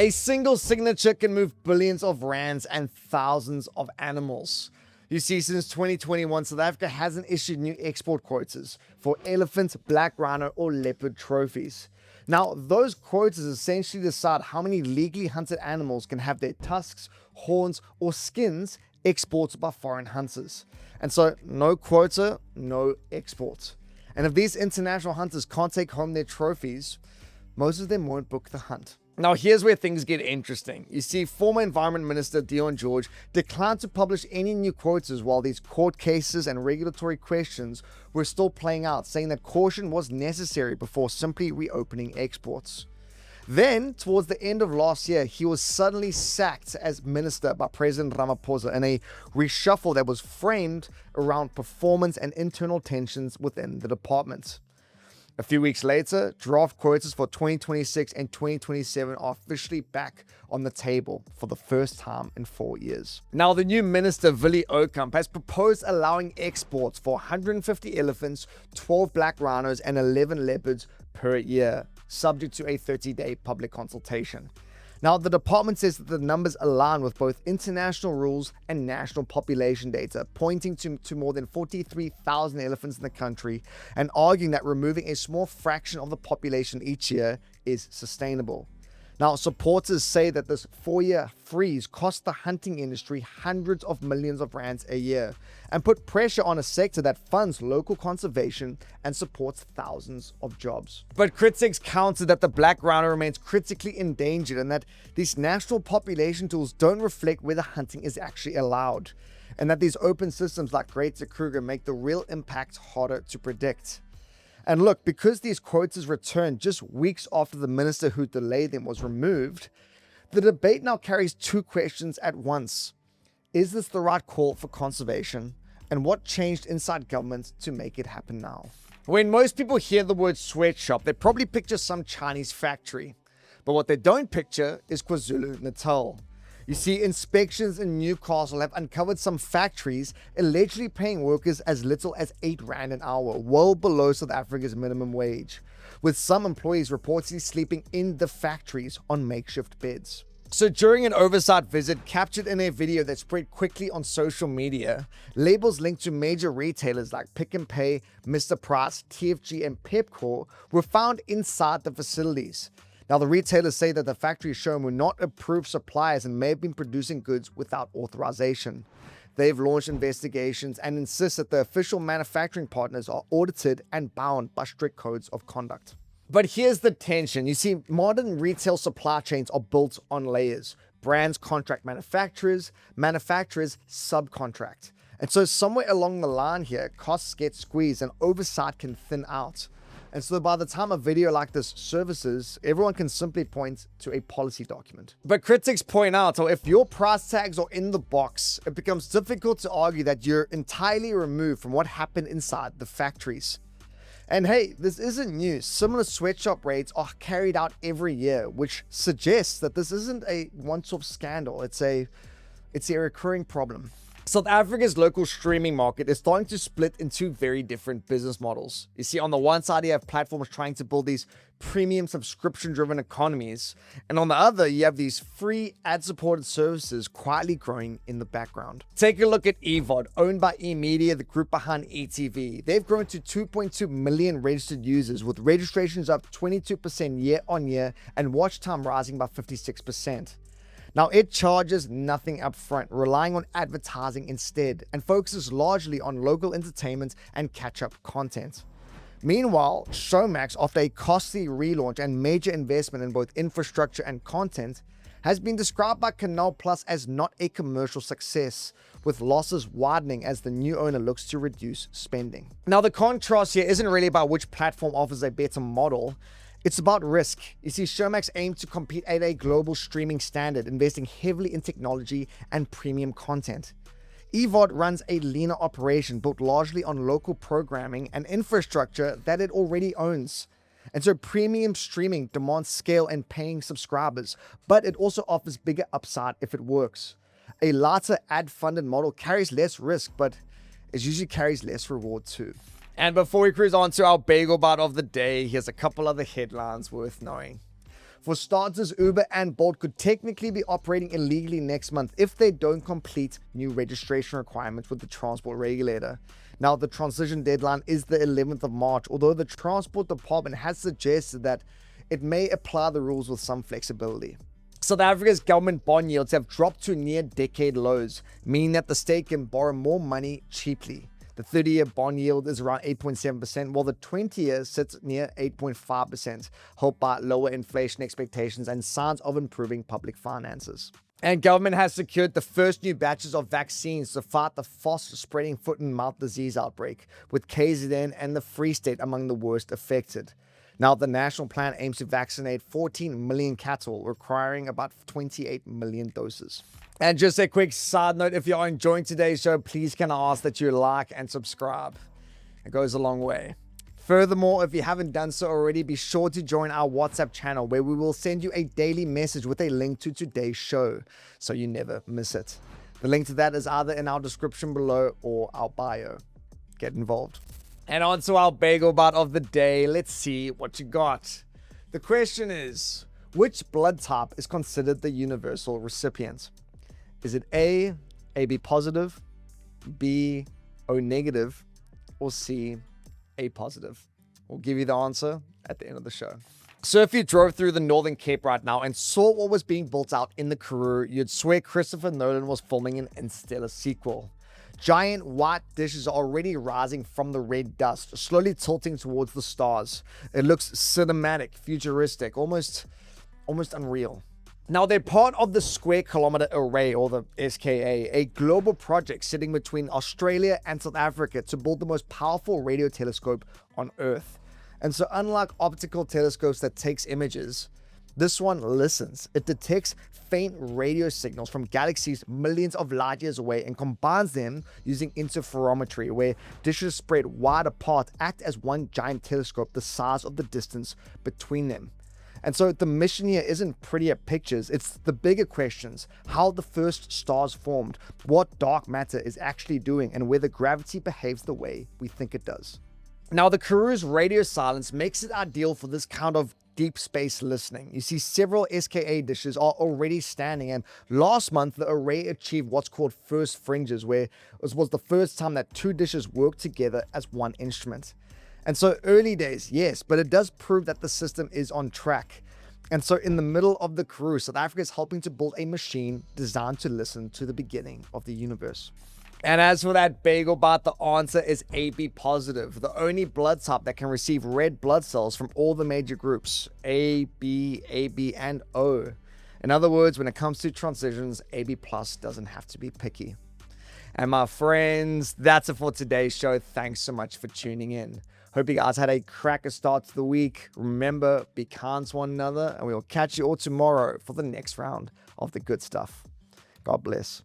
A single signature can move billions of rands and thousands of animals. You see, since 2021, South Africa hasn't issued new export quotas for elephant, black rhino, or leopard trophies. Now, those quotas essentially decide how many legally hunted animals can have their tusks, horns, or skins exported by foreign hunters. And so, no quota, no exports. And if these international hunters can't take home their trophies, most of them won't book the hunt. Now, here's where things get interesting. You see, former Environment Minister Dion George declined to publish any new quotas while these court cases and regulatory questions were still playing out, saying that caution was necessary before simply reopening exports. Then, towards the end of last year, he was suddenly sacked as minister by President Ramaphosa in a reshuffle that was framed around performance and internal tensions within the department. A few weeks later, draft quotas for 2026 and 2027 are officially back on the table for the first time in 4 years. Now, the new minister, Willie Okamp, has proposed allowing exports for 150 elephants, 12 black rhinos, and 11 leopards per year, subject to a 30-day public consultation. Now, the department says that the numbers align with both international rules and national population data, pointing to more than 43,000 elephants in the country and arguing that removing a small fraction of the population each year is sustainable. Now, supporters say that this 4-year freeze cost the hunting industry hundreds of millions of rands a year and put pressure on a sector that funds local conservation and supports thousands of jobs. But critics countered that the black rhino remains critically endangered and that these national population tools don't reflect whether hunting is actually allowed, and that these open systems like Greater Kruger make the real impact harder to predict. And look, because these quotas returned just weeks after the minister who delayed them was removed, the debate now carries two questions at once. Is this the right call for conservation? And what changed inside government to make it happen now? When most people hear the word sweatshop, they probably picture some Chinese factory. But what they don't picture is KwaZulu-Natal. You see, inspections in Newcastle have uncovered some factories allegedly paying workers as little as 8 rand an hour, well below South Africa's minimum wage, with some employees reportedly sleeping in the factories on makeshift beds. So during an oversight visit captured in a video that spread quickly on social media, labels linked to major retailers like Pick n Pay, Mr. Price, TFG, and Pepkor were found inside the facilities. Now, the retailers say that the factories shown were not approved suppliers and may have been producing goods without authorization. They've launched investigations and insist that the official manufacturing partners are audited and bound by strict codes of conduct. But here's the tension. You see, modern retail supply chains are built on layers. Brands contract manufacturers, manufacturers subcontract. And so somewhere along the line here, costs get squeezed and oversight can thin out. And so by the time a video like this surfaces, everyone can simply point to a policy document. But critics point out, so if your price tags are in the box, it becomes difficult to argue that you're entirely removed from what happened inside the factories. And hey, this isn't new. Similar sweatshop raids are carried out every year, which suggests that this isn't a once-off scandal. It's a recurring problem. South Africa's local streaming market is starting to split into very different business models. You see, on the one side, you have platforms trying to build these premium subscription-driven economies, and on the other, you have these free ad-supported services quietly growing in the background. Take a look at EVOD, owned by eMedia, the group behind ETV. They've grown to 2.2 million registered users, with registrations up 22% year on year and watch time rising by 56%. Now, it charges nothing up front, relying on advertising instead, and focuses largely on local entertainment and catch-up content. Meanwhile, Showmax, after a costly relaunch and major investment in both infrastructure and content, has been described by Canal Plus as not a commercial success, with losses widening as the new owner looks to reduce spending. Now, the contrast here isn't really about which platform offers a better model. It's about risk. You see, Showmax aims to compete at a global streaming standard, investing heavily in technology and premium content. EVOD runs a leaner operation built largely on local programming and infrastructure that it already owns. And so premium streaming demands scale and paying subscribers, but it also offers bigger upside if it works. A lighter ad-funded model carries less risk, but it usually carries less reward too. And before we cruise on to our Bagel Bite of the day, here's a couple other headlines worth knowing. For starters, Uber and Bolt could technically be operating illegally next month if they don't complete new registration requirements with the transport regulator. Now, the transition deadline is the 11th of March, although the Transport Department has suggested that it may apply the rules with some flexibility. South Africa's government bond yields have dropped to near decade lows, meaning that the state can borrow more money cheaply. The 30-year bond yield is around 8.7%, while the 20-year sits near 8.5%, helped by lower inflation expectations and signs of improving public finances. And government has secured the first new batches of vaccines to fight the fast-spreading foot and mouth disease outbreak, with KZN and the Free State among the worst affected. Now, the national plan aims to vaccinate 14 million cattle, requiring about 28 million doses. And just a quick side note, if you're enjoying today's show, please can I ask that you like and subscribe. It goes a long way. Furthermore, if you haven't done so already, be sure to join our WhatsApp channel where we will send you a daily message with a link to today's show, so you never miss it. The link to that is either in our description below or our bio. Get involved. And on to our bagel bite of the day. Let's see what you got. The question is, which blood type is considered the universal recipient? Is it A, AB positive, B, O negative, or C, A positive? We'll give you the answer at the end of the show. So if you drove through the Northern Cape right now and saw what was being built out in the Karoo, you'd swear Christopher Nolan was filming an Interstellar sequel. Giant white dishes are already rising from the red dust, slowly tilting towards the stars. It looks cinematic, futuristic, almost unreal. Now, they're part of the Square Kilometre Array, or the SKA, a global project sitting between Australia and South Africa to build the most powerful radio telescope on Earth. And so, unlike optical telescopes that takes images, this one listens. It detects faint radio signals from galaxies millions of light years away and combines them using interferometry, where dishes spread wide apart act as one giant telescope the size of the distance between them. And so the mission here isn't prettier pictures, it's the bigger questions: how the first stars formed, what dark matter is actually doing, and whether gravity behaves the way we think it does. Now, the Karoo's radio silence makes it ideal for this kind of deep space listening. You see, several SKA dishes are already standing, and last month the array achieved what's called first fringes, where it was the first time that two dishes worked together as one instrument. And so early days, yes, but it does prove that the system is on track. And so in the middle of the Karoo, South Africa is helping to build a machine designed to listen to the beginning of the universe. And as for that bagel bite, the answer is AB positive, the only blood type that can receive red blood cells from all the major groups: A, B, AB, and O. In other words, when it comes to transitions, AB plus doesn't have to be picky. And my friends, that's it for today's show. Thanks so much for tuning in. Hope you guys had a cracker start to the week. Remember, be kind to one another, and we will catch you all tomorrow for the next round of the good stuff. God bless.